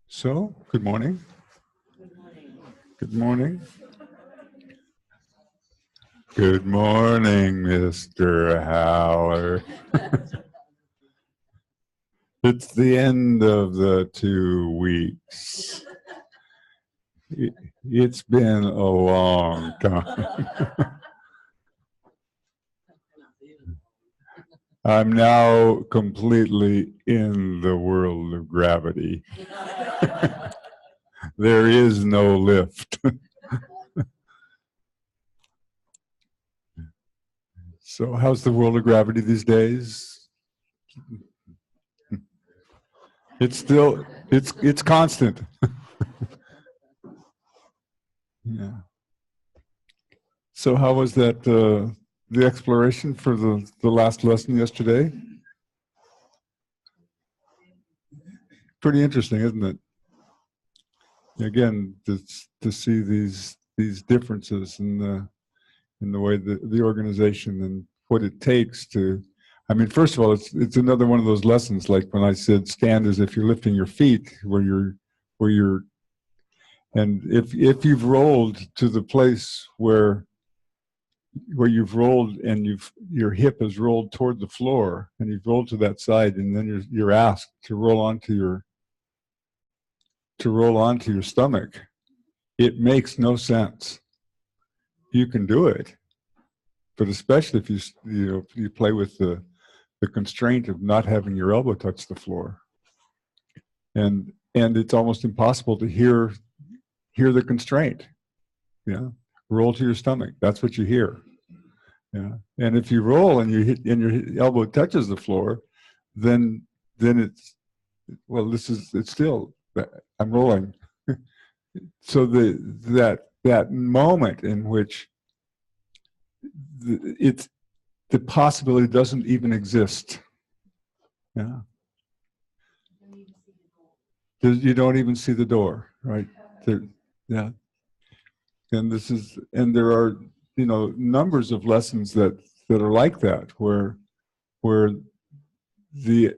So, good morning. Good morning. Good morning, Mr. Haller. It's the end of the 2 weeks. It's been a long time. I'm now completely in the world of gravity. There is no lift. So how's the world of gravity these days? It's still, it's constant. Yeah. So how was that, the exploration for the last lesson yesterday? Pretty interesting, isn't it? Again, to see these differences in the way that the organization and what it takes to, I mean, first of all, it's another one of those lessons, like when I said stand as if you're lifting your feet, where you're, and if you've rolled to the place where you've rolled and your hip has rolled toward the floor and you've rolled to that side, and then you're asked to roll onto your stomach, it makes no sense. You can do it, but especially if you play with the constraint of not having your elbow touch the floor, and it's almost impossible to hear the constraint. Yeah, roll to your stomach. That's what you hear. Yeah, and if you roll and your elbow touches the floor, then it's, well, it's still, I'm rolling. So that moment in which the possibility doesn't even exist. Yeah. You don't even see the door, right? Yeah. And there are, numbers of lessons that are like that, where the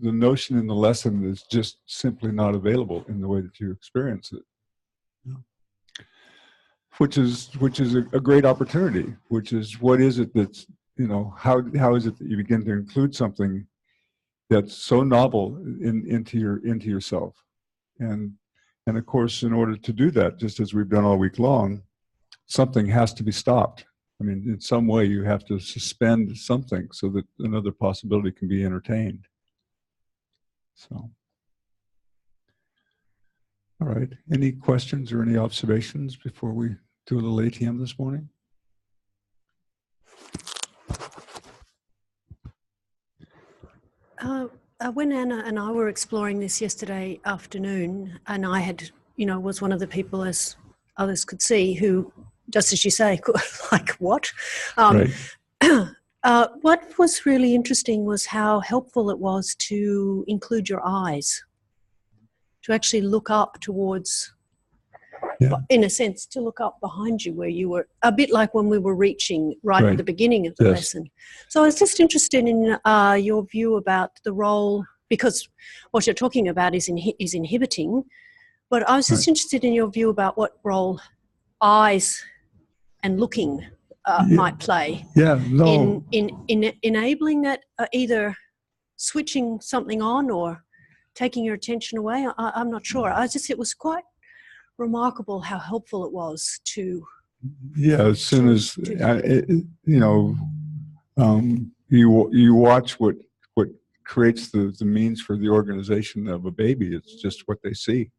notion in the lesson is just simply not available in the way that you experience it. Yeah. Which is a great opportunity. Which is, what is it that's, how is it that you begin to include something that's so novel into yourself, and of course, in order to do that, just as we've done all week long, something has to be stopped. I mean, in some way, you have to suspend something so that another possibility can be entertained. So, all right. Any questions or any observations before we do a little ATM this morning? When Anna and I were exploring this yesterday afternoon, and I had, was one of the people, as others could see, who, just as you say, like, what? Right. What was really interesting was how helpful it was to include your eyes, to actually look up towards, in a sense, to look up behind you where you were, a bit like when we were reaching right at the beginning of the lesson. So I was just interested in your view about the role, because what you're talking about is inhibiting, but I was just interested in your view about what role eyes and looking might play in enabling that, either switching something on or taking your attention away. I'm not sure. It was quite remarkable how helpful it was to. Yeah, as soon as you watch what creates the means for the organization of a baby. It's just what they see,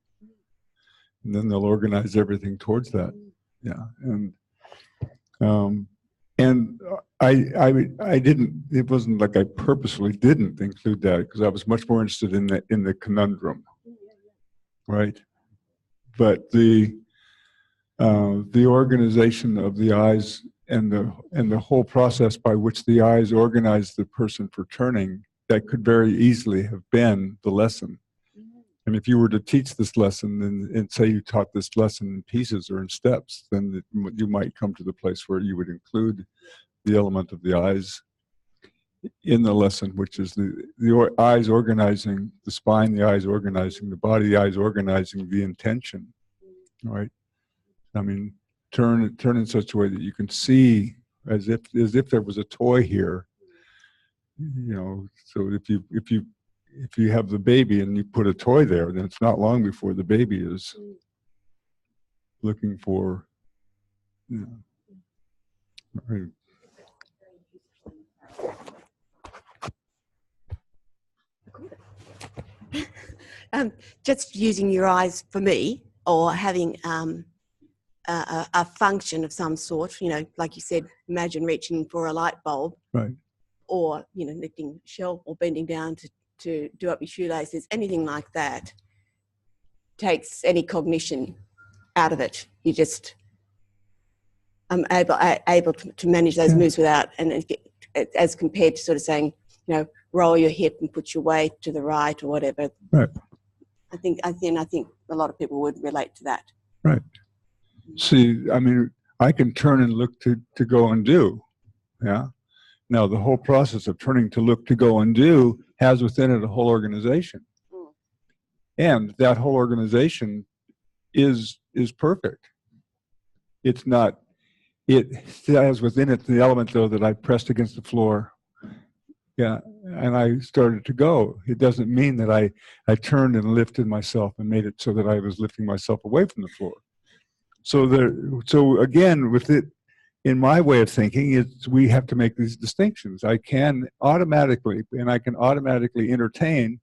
and then they'll organize everything towards that. Yeah, and I didn't. It wasn't like I purposefully didn't include that, because I was much more interested in the conundrum, right? But the organization of the eyes the whole process by which the eyes organize the person for turning, that could very easily have been the lesson. And if you were to teach this lesson and say you taught this lesson in pieces or in steps, then you might come to the place where you would include the element of the eyes in the lesson, which is the eyes organizing the spine, the eyes organizing the body, the eyes organizing the intention, right? I mean, turn in such a way that you can see as if there was a toy here, you know. So if you have the baby and you put a toy there, then it's not long before the baby is looking for, you know, right. Just using your eyes for me, or having a function of some sort, you know, like you said, imagine reaching for a light bulb, Right. or, you know, lifting a shelf or bending down to do up your shoelaces, anything like that takes any cognition out of it. You just able to manage those moves without, and as compared to sort of saying, you know, roll your hip and put your weight to the right or whatever. Right. I think a lot of people would relate to that. Right. See, I mean, I can turn and look to go and do. Yeah. Now, the whole process of turning to look to go and do has within it a whole organization. And that whole organization is perfect. It's not, it has within it the element, though, that I pressed against the floor. Yeah. And I started to go. It doesn't mean that I turned and lifted myself and made it so that I was lifting myself away from the floor. So again, with it, in my way of thinking, we have to make these distinctions. I can automatically entertain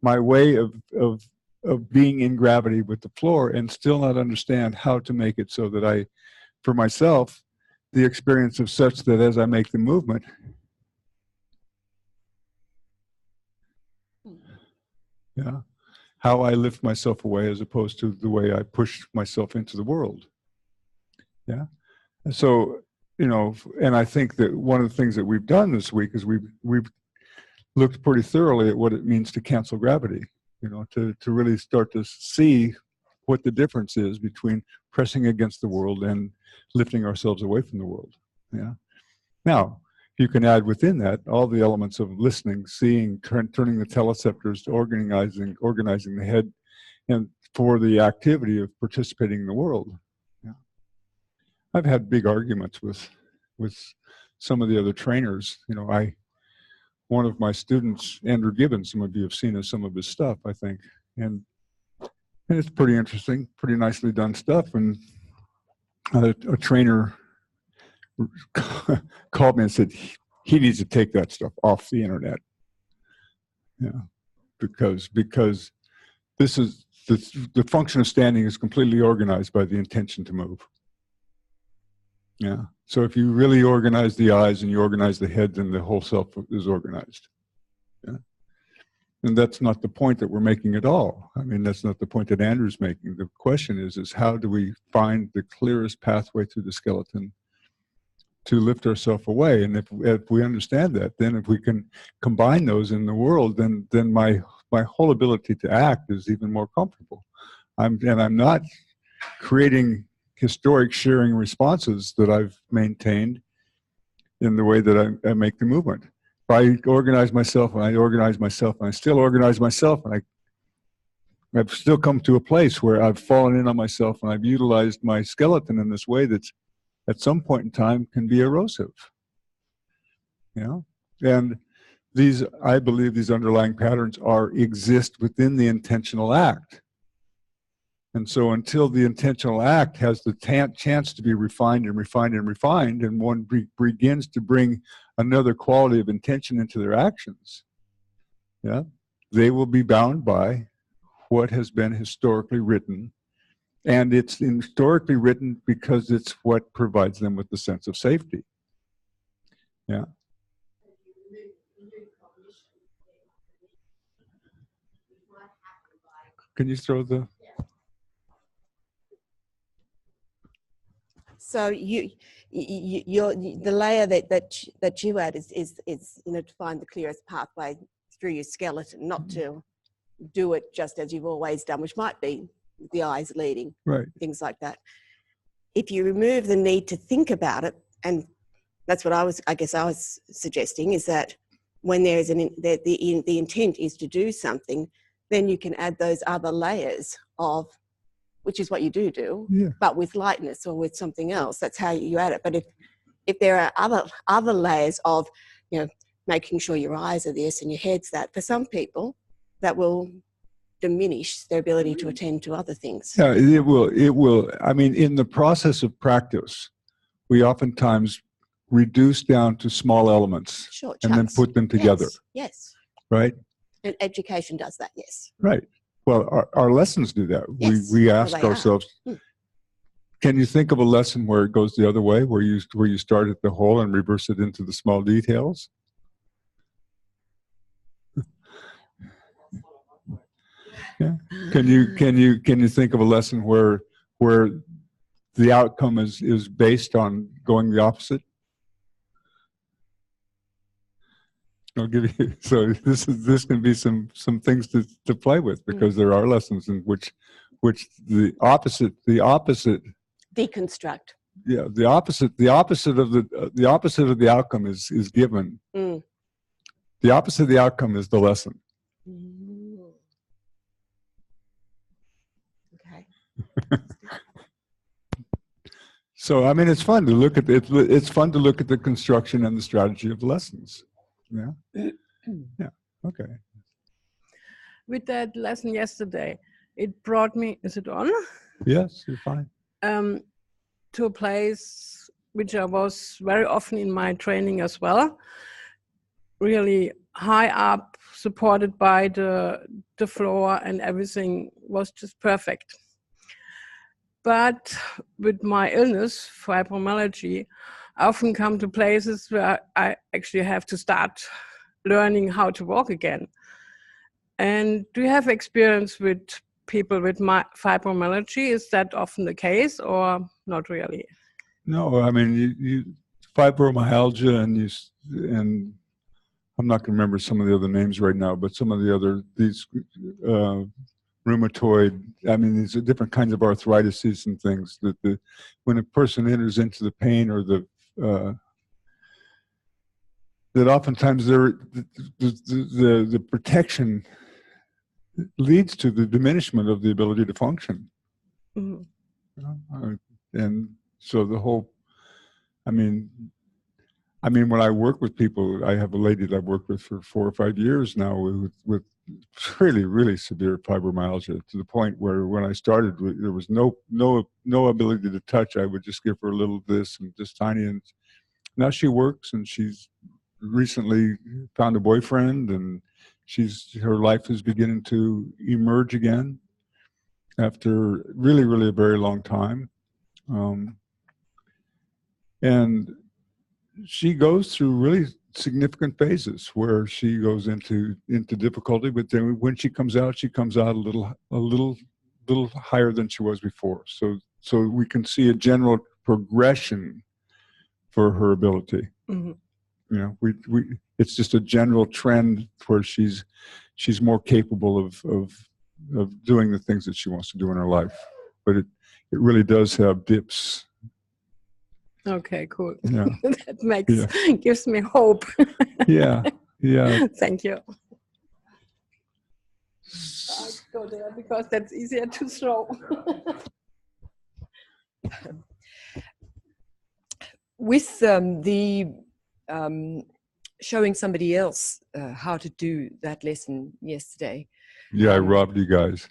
my way of being in gravity with the floor and still not understand how to make it so that for myself, the experience of such that as I make the movement, yeah, how I lift myself away as opposed to the way I push myself into the world. Yeah. So, you know, and I think that one of the things that we've done this week is we've looked pretty thoroughly at what it means to cancel gravity, you know, to really start to see what the difference is between pressing against the world and lifting ourselves away from the world. Yeah. Now, you can add within that all the elements of listening, seeing, turning the teleceptors, organizing the head, and for the activity of participating in the world. Yeah. I've had big arguments with some of the other trainers. You know, one of my students, Andrew Gibbons, some of you have seen some of his stuff, I think, and it's pretty interesting, pretty nicely done stuff. And a trainer called me and said he needs to take that stuff off the internet. Yeah, because this is the function of standing is completely organized by the intention to move. Yeah. So if you really organize the eyes and you organize the head, then the whole self is organized. Yeah. And that's not the point that we're making at all. I mean, that's not the point that Andrew's making. The question is how do we find the clearest pathway through the skeleton to lift ourselves away? And if we understand that, then if we can combine those in the world, then my whole ability to act is even more comfortable. I'm not creating historic sharing responses that I've maintained in the way that I make the movement. If I organize myself and I organize myself and I still organize myself and I've still come to a place where I've fallen in on myself and I've utilized my skeleton in this way that's at some point in time can be erosive. You know? And I believe these underlying patterns exist within the intentional act. And so until the intentional act has the chance to be refined and refined and refined, and one begins to bring another quality of intention into their actions, yeah, they will be bound by what has been historically written. And it's historically written because it's what provides them with the sense of safety. Yeah. Can you throw the... So the layer that you add is to find the clearest pathway through your skeleton, not to do it just as you've always done, which might be the eyes leading, Right. things like that. If you remove the need to think about it, and that's what I was suggesting, is that when there is the intent is to do something, then you can add those other layers of, which is what you do, Yeah. but with lightness or with something else. That's how you add it. But if there are other layers of, making sure your eyes are this and your head's that, for some people, that will diminish their ability to attend to other things. Yeah, it will. I mean, in the process of practice, we oftentimes reduce down to small elements Sure, and then chunks. put them together. Yes. Right? And education does that, yes. Right. Well, our lessons do that. Yes. We Well, ask they ourselves, are. can you think of a lesson where it goes the other way, where you start at the whole and reverse it into the small details? Yeah. Can you think of a lesson where the outcome is based on going the opposite? I'll give you. So this can be some things to play with, because there are lessons in which the opposite. Deconstruct. Yeah, the opposite of the outcome is given. The opposite of the outcome is the lesson. Okay. So I mean, it's fun to look at it. It's fun to look at the construction and the strategy of lessons. Yeah. Yeah. Okay. With that lesson yesterday, it brought me. Is it on? Yes, you're fine. To a place which I was very often in my training as well. Really high up, supported by the floor, and everything was just perfect. But with my illness, fibromyalgia, I often come to places where I actually have to start learning how to walk again. And do you have experience with people with fibromyalgia? Is that often the case, or not really? No, I mean, you fibromyalgia and I'm not going to remember some of the other names right now, but some of the other rheumatoid. I mean, these are different kinds of arthritis and things that when a person enters into the pain or that oftentimes the protection leads to the diminishment of the ability to function. Mm-hmm. And so the whole, I mean, when I work with people, I have a lady that I've worked with for 4 or 5 years now with really, really severe fibromyalgia, to the point where when I started, there was no ability to touch. I would just give her a little of this and just tiny. And now she works, and she's recently found a boyfriend, and her life is beginning to emerge again after really, really a very long time. And she goes through really significant phases where she goes into difficulty, but then when she comes out a little higher than she was before. So we can see a general progression for her ability. Mm-hmm. You know, it's just a general trend where she's more capable of doing the things that she wants to do in her life. But it really does have dips. Okay, cool. Yeah. That gives me hope. Yeah. Thank you. I'll go there because that's easier to throw. With the showing somebody else how to do that lesson yesterday. Yeah, I robbed you guys.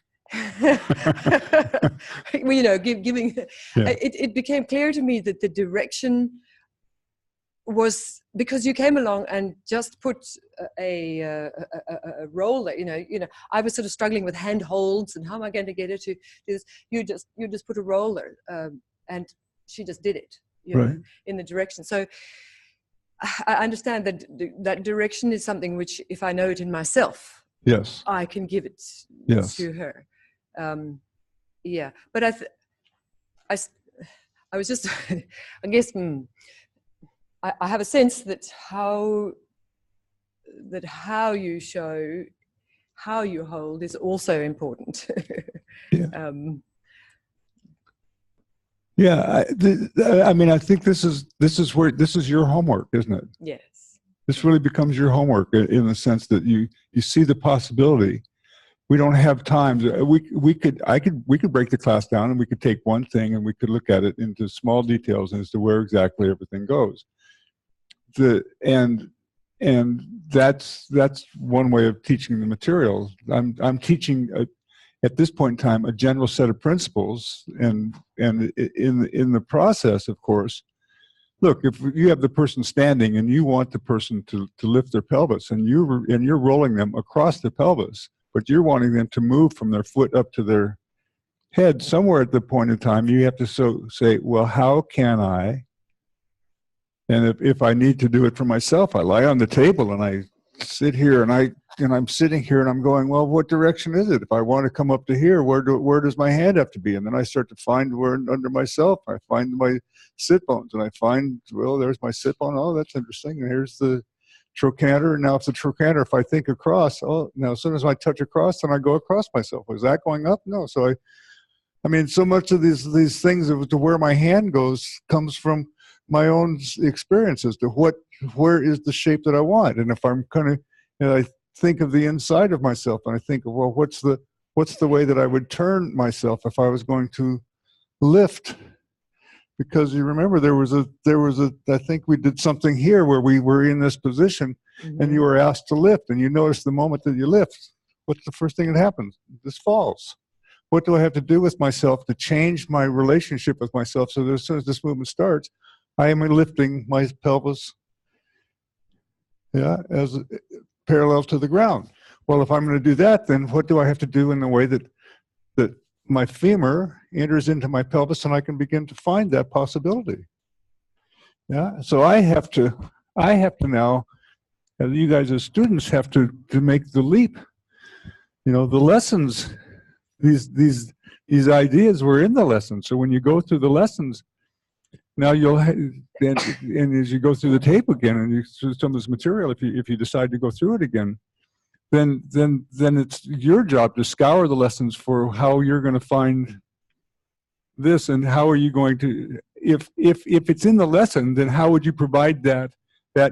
Well, giving it became clear to me that the direction was, because you came along and just put a roller. I was sort of struggling with hand holds and how am I going to get her to do this. You just put a roller, and she just did it. Right. In the direction. So I understand that that direction is something which, if I know it in myself, yes, I can give it to her. Yeah, but I was just, I guess, I have a sense that how you show, how you hold is also important. Yeah. Yeah, I mean, I think this is your homework, isn't it? Yes. This really becomes your homework in the sense that you see the possibility. We don't have time. We could break the class down and we could take one thing and we could look at it into small details as to where exactly everything goes. And that's one way of teaching the material. I'm teaching at this point in time a general set of principles, and in the process, of course, look, if you have the person standing and you want the person to lift their pelvis, and you're rolling them across the pelvis, but you're wanting them to move from their foot up to their head, somewhere at the point in time you have to say, well, how can I? And if I need to do it for myself, I lie on the table and I sit here, and I'm sitting here and I'm going, well, what direction is it? If I want to come up to here, where does my hand have to be? And then I start to find where under myself, I find my sit bones, and I find, well, there's my sit bone. Oh, that's interesting. And here's the trochanter. And now it's the trochanter. If I think across, oh, now as soon as I touch across, then I go across myself. Was that going up? No. So I mean, so much of these things to where my hand goes comes from my own experience as to where is the shape that I want. And if I'm kind of, I think of the inside of myself, and I think of, well, what's the way that I would turn myself if I was going to lift? Because you remember there was a I think we did something here where we were in this position, and you were asked to lift, and you notice the moment that you lift, what's the first thing that happens? This falls. What do I have to do with myself to change my relationship with myself so that as soon as this movement starts, I am lifting my pelvis, yeah, as parallel to the ground. Well, if I'm going to do that, then what do I have to do in the way that my femur enters into my pelvis, and I can begin to find that possibility? Yeah. So I have to now, you guys as students have to make the leap. You know, the lessons, these ideas were in the lessons. So when you go through the lessons, now and as you go through the tape again, and you through some of this material, if you decide to go through it again, then it's your job to scour the lessons for how you're going to find this, and how are you going to, if it's in the lesson, then how would you provide that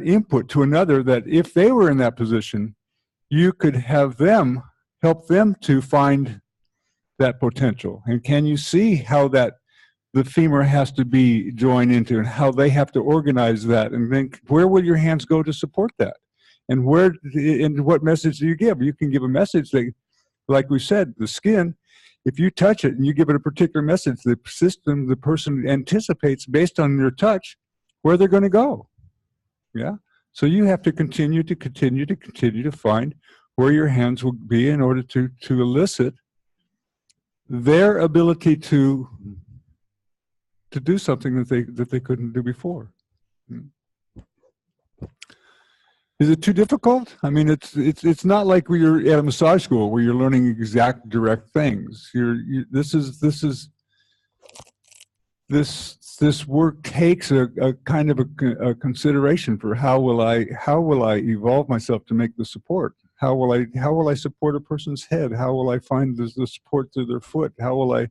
input to another, that if they were in that position, you could have them help them to find that potential. And can you see how that the femur has to be joined into, and how they have to organize that, and then where will your hands go to support that? And what message do you give? You can give a message that, like we said, the skin, if you touch it and you give it a particular message, the person anticipates based on your touch where they're going to go. Yeah. So you have to continue to find where your hands will be in order to elicit their ability to do something that they couldn't do before. Is it too difficult? I mean, it's not like you're at a massage school where you're learning exact direct things. This work takes a kind of a consideration for how will I evolve myself to make the support? How will I support a person's head? How will I find the support through their foot? How will I,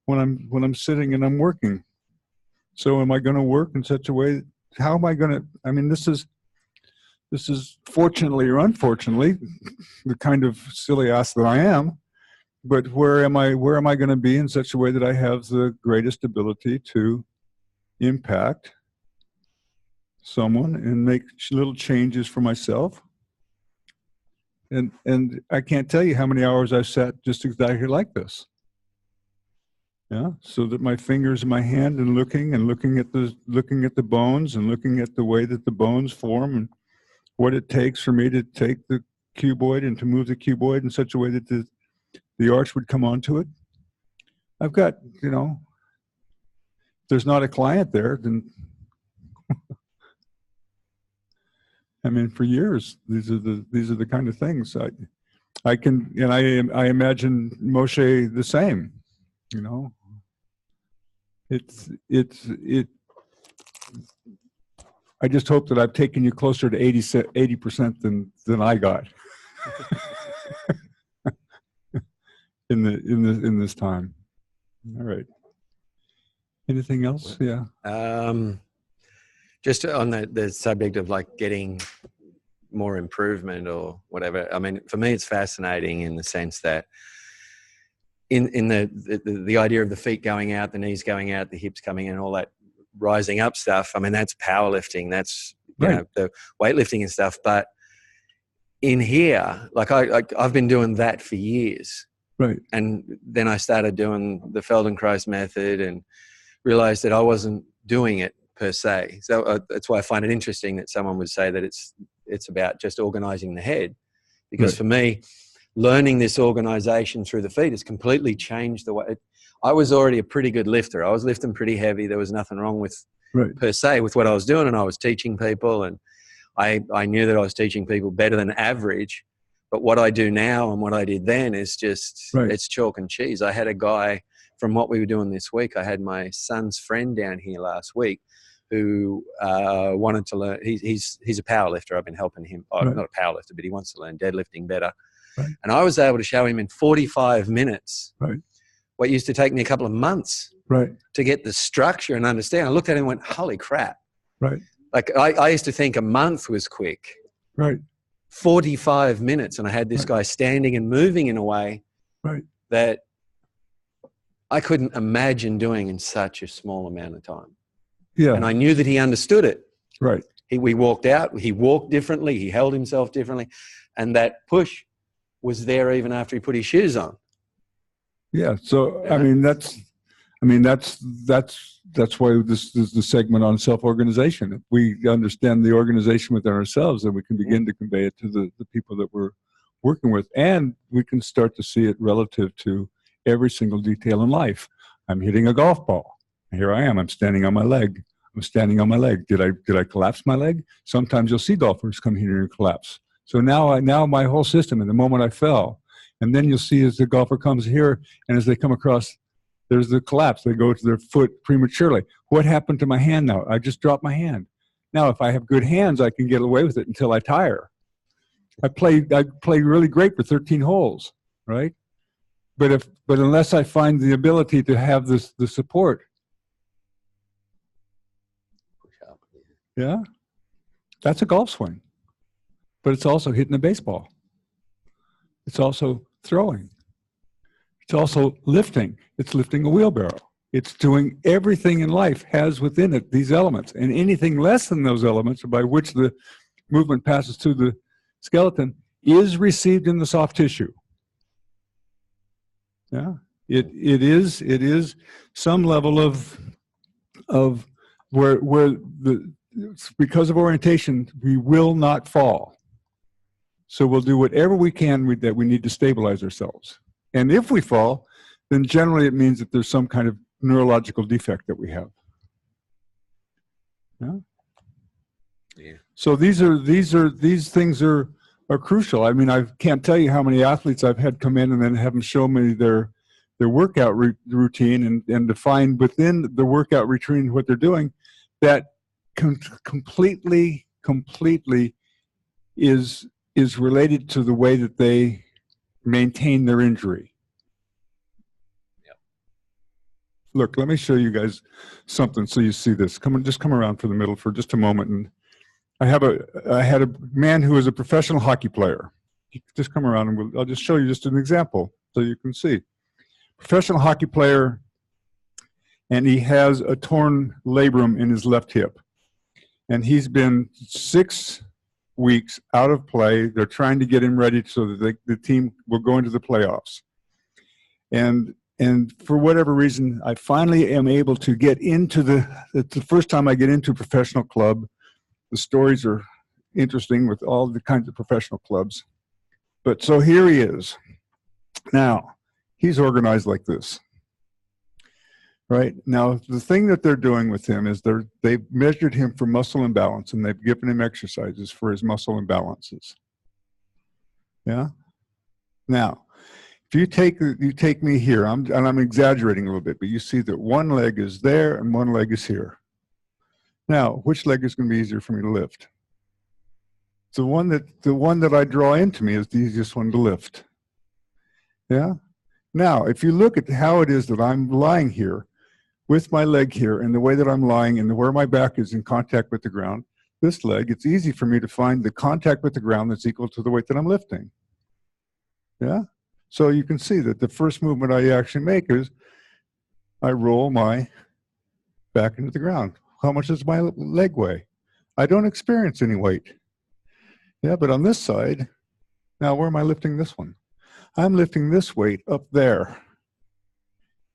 when I'm sitting and I'm working? So am I going to work in such a way? How am I going to? I mean, this is fortunately or unfortunately the kind of silly ass that I am. But where am I going to be in such a way that I have the greatest ability to impact someone and make little changes for myself? And I can't tell you how many hours I've sat just exactly like this. Yeah, so that my fingers in my hand, and looking at the bones, and looking at the way that the bones form, and what it takes for me to take the cuboid and to move the cuboid in such a way that the arch would come onto it. I've got, if there's not a client there, then I mean, for years, these are the kind of things I can, and I imagine Moshe the same, I just hope that I've taken you closer to 80% than I got in this time. All right. Anything else? Yeah. Just on the subject of like getting more improvement or whatever. I mean, for me, it's fascinating in the sense that in the idea of the feet going out, the knees going out, the hips coming in, all that rising up stuff. I mean, that's powerlifting. That's you know, the weightlifting and stuff. But in here, like I've been doing that for years. Right. And then I started doing the Feldenkrais method and realized that I wasn't doing it per se. So that's why I find it interesting that someone would say that it's about just organizing the head. Because for me, learning this organization through the feet has completely changed the way. I was already a pretty good lifter. I was lifting pretty heavy. There was nothing wrong with per se with what I was doing, and I was teaching people, and I knew that I was teaching people better than average. But what I do now and what I did then is just it's chalk and cheese. I had a guy from what we were doing this week. I had my son's friend down here last week who wanted to learn. He's a power lifter. I've been helping him. Oh, not a power lifter, but he wants to learn deadlifting better. And I was able to show him in 45 minutes what used to take me a couple of months to get the structure and understand. I looked at him and went, holy crap. Like I used to think a month was quick. 45 minutes. And I had this guy standing and moving in a way that I couldn't imagine doing in such a small amount of time. And I knew that he understood it. We walked out. He walked differently. He held himself differently. And that push was there even after he put his shoes on. So I mean that's why this is the segment on self-organization. If we understand the organization within ourselves, then we can begin to convey it to the people that we're working with, and we can start to see it relative to every single detail in life. I'm hitting a golf ball. Here I am. I'm standing on my leg. I'm standing on my leg. Did I collapse my leg? Sometimes you'll see golfers come here and collapse. So now my whole system, and the moment I fell, and then you'll see as the golfer comes here, and as they come across, there's the collapse. They go to their foot prematurely. What happened to my hand now? I just dropped my hand. Now, if I have good hands, I can get away with it until I tire. I played really great for 13 holes, right? But unless I find the ability to have the support, that's a golf swing. But it's also hitting a baseball. It's also throwing. It's also lifting. It's lifting a wheelbarrow. It's doing everything in life has within it these elements. And anything less than those elements by which the movement passes through the skeleton is received in the soft tissue. It is some level of where because of orientation, we will not fall. So we'll do whatever we can that we need to stabilize ourselves. And if we fall, then generally it means that there's some kind of neurological defect that we have. So these things are crucial. I mean, I can't tell you how many athletes I've had come in and then have them show me their workout routine and define within the workout routine what they're doing that completely is related to the way that they maintain their injury. Look, let me show you guys something so you see this. Just come around for the middle for just a moment. And I had a man who was a professional hockey player. Just come around and I'll just show you just an example so you can see. Professional hockey player, and he has a torn labrum in his left hip. And he's been 6 weeks out of play. They're trying to get him ready so that the team will go into the playoffs. And for whatever reason, I finally am able to get into it's the first time I get into a professional club. The stories are interesting with all the kinds of professional clubs. But so here he is. Now, he's organized like this. Right? Now, the thing that they're doing with him is they've measured him for muscle imbalance, and they've given him exercises for his muscle imbalances. Now, If you take me here, and I'm exaggerating a little bit, but you see that one leg is there and one leg is here. Now, which leg is going to be easier for me to lift? The one that I draw into me is the easiest one to lift. Yeah? Now, if you look at how it is that I'm lying here, with my leg here, and the way that I'm lying and where my back is in contact with the ground, this leg, it's easy for me to find the contact with the ground that's equal to the weight that I'm lifting. Yeah? So you can see that the first movement I actually make is I roll my back into the ground. How much does my leg weigh? I don't experience any weight. Yeah, but on this side, now where am I lifting this one? I'm lifting this weight up there.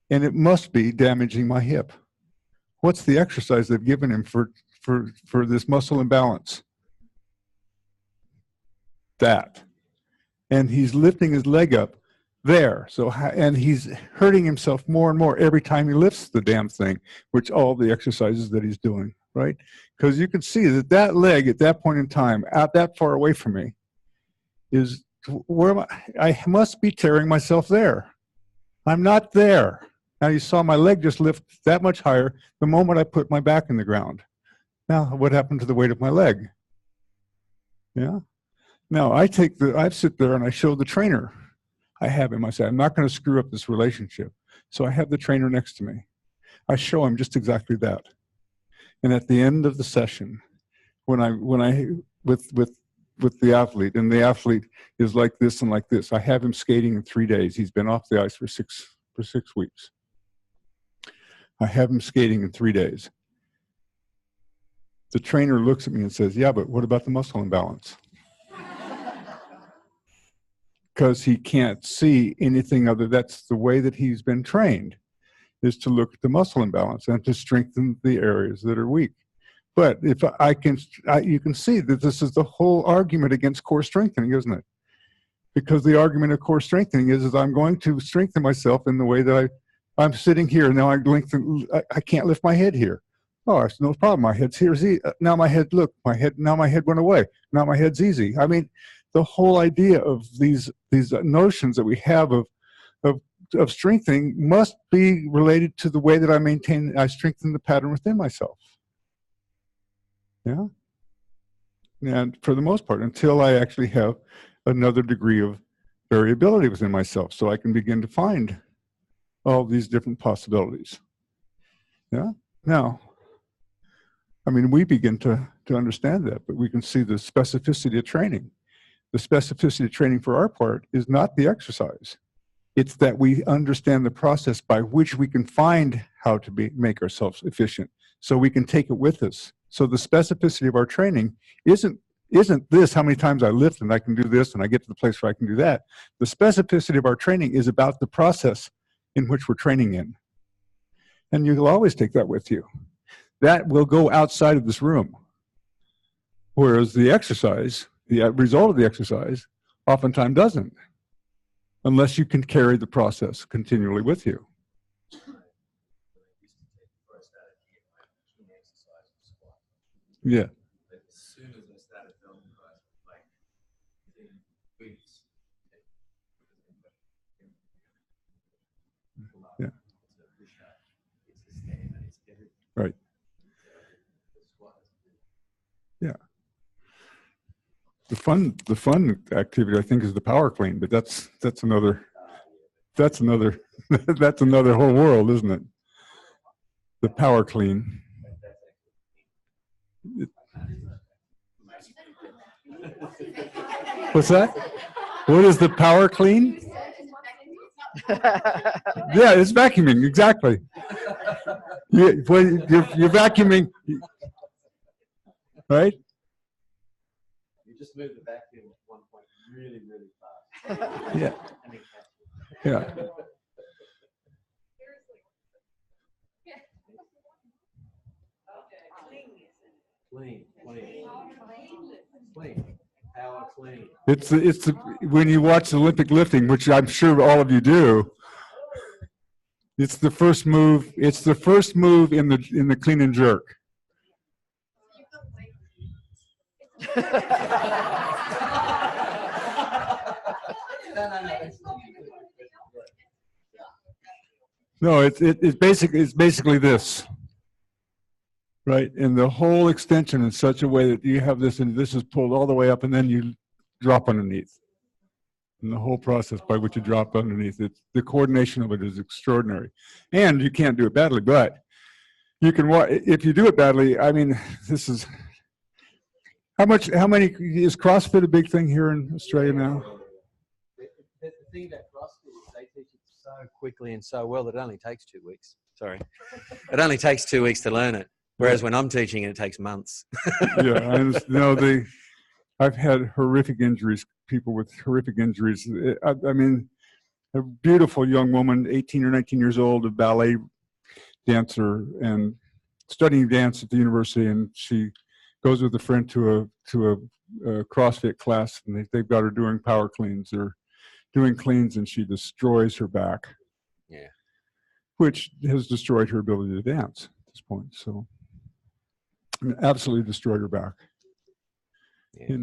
And it must be damaging my hip. What's the exercise they've given him for this muscle imbalance? That. And he's lifting his leg up there. So, and he's hurting himself more and more every time he lifts the damn thing, which all the exercises that he's doing, right? Because you can see that that leg at that point in time, out that far away from me, is where I must be tearing myself there. I'm not there. Now you saw my leg just lift that much higher the moment I put my back in the ground. Now, what happened to the weight of my leg? Yeah. Now I sit there and I show the trainer I have him. I say, I'm not going to screw up this relationship. So I have the trainer next to me. I show him just exactly that. And at the end of the session, with the athlete, and the athlete is like this and like this, I have him skating in 3 days. He's been off the ice for six weeks. I have him skating in 3 days. The trainer looks at me and says, yeah, but what about the muscle imbalance? Because he can't see anything other. That's the way that he's been trained, is to look at the muscle imbalance and to strengthen the areas that are weak. But if you can see that this is the whole argument against core strengthening, isn't it? Because the argument of core strengthening is I'm going to strengthen myself in the way that I'm sitting here. Now I can't lift my head here. Oh, it's no problem. My head's here. Now my head, look, now my head went away. Now my head's easy. I mean, the whole idea of these notions that we have of strengthening must be related to the way that I strengthen the pattern within myself. Yeah. And for the most part, until I actually have another degree of variability within myself, so I can begin to find all these different possibilities. Yeah. Now, I mean, we begin to understand that, but we can see the specificity of training. The specificity of training for our part is not the exercise. It's that we understand the process by which we can find how to make ourselves efficient, so we can take it with us. So the specificity of our training isn't this, how many times I lift and I can do this and I get to the place where I can do that. The specificity of our training is about the process in which we're training in. And you'll always take that with you. That will go outside of this room. Whereas the exercise, the result of the exercise, oftentimes doesn't, unless you can carry the process continually with you. Yeah. Yeah. Right. Yeah. The fun activity, I think, is the power clean, but that's another that's another whole world, isn't it? The power clean. What's that? What is the power clean? Yeah, it's vacuuming, exactly. You're vacuuming, right? You just move the vacuum at one point really, really fast. Yeah. Yeah. Clean. Power clean. It's when you watch Olympic lifting, which I'm sure all of you do. It's the first move. It's the first move in the clean and jerk. No, it's basically this, right? And the whole extension in such a way that you have this, and this is pulled all the way up, and then you drop underneath. And the whole process by which you drop underneath, the coordination of it is extraordinary. And you can't do it badly, but you can, if you do it badly, I mean, this is, how many, is CrossFit a big thing here in Australia now? The thing about CrossFit is they teach it so quickly and so well that it only takes 2 weeks. Sorry. It only takes 2 weeks to learn it. Whereas when I'm teaching it takes months. Yeah, I understand. I've had horrific injuries, people with horrific injuries. I mean, a beautiful young woman, 18 or 19 years old, a ballet dancer, and studying dance at the university, and she goes with a friend to a CrossFit class, and they've got her doing power cleans or doing cleans, and she destroys her back. Yeah. Which has destroyed her ability to dance at this point. So, I mean, absolutely destroyed her back. Yeah.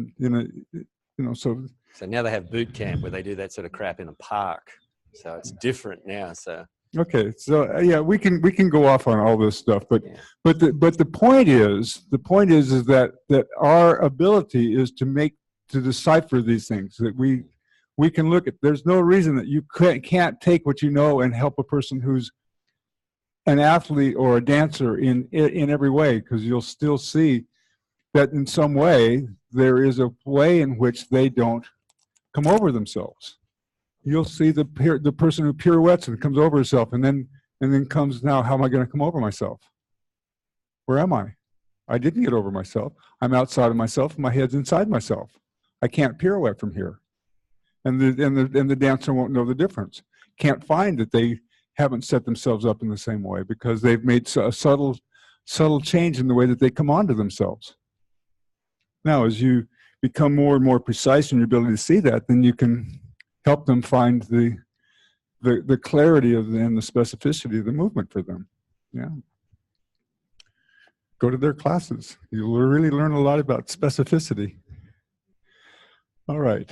So now they have boot camp where they do that sort of crap in a park. So it's different now. So okay, so yeah, we can go off on all this stuff, but the point is that our ability is to decipher these things, that we can look at. There's no reason that you can't take what you know and help a person who's an athlete or a dancer in every way, because you'll still see that in some way there is a way in which they don't come over themselves. You'll see the person who pirouettes and comes over herself, and then comes, now how am I going to come over myself? Where am I? I didn't get over myself. I'm outside of myself, and my head's inside myself. I can't pirouette from here, and the dancer won't know the difference. Can't find that they haven't set themselves up in the same way because they've made a subtle change in the way that they come onto themselves. Now, as you become more and more precise in your ability to see that, then you can help them find the clarity and the specificity of the movement for them. Yeah. Go to their classes. You'll really learn a lot about specificity. All right.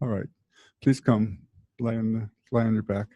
All right. Please come lie on your back.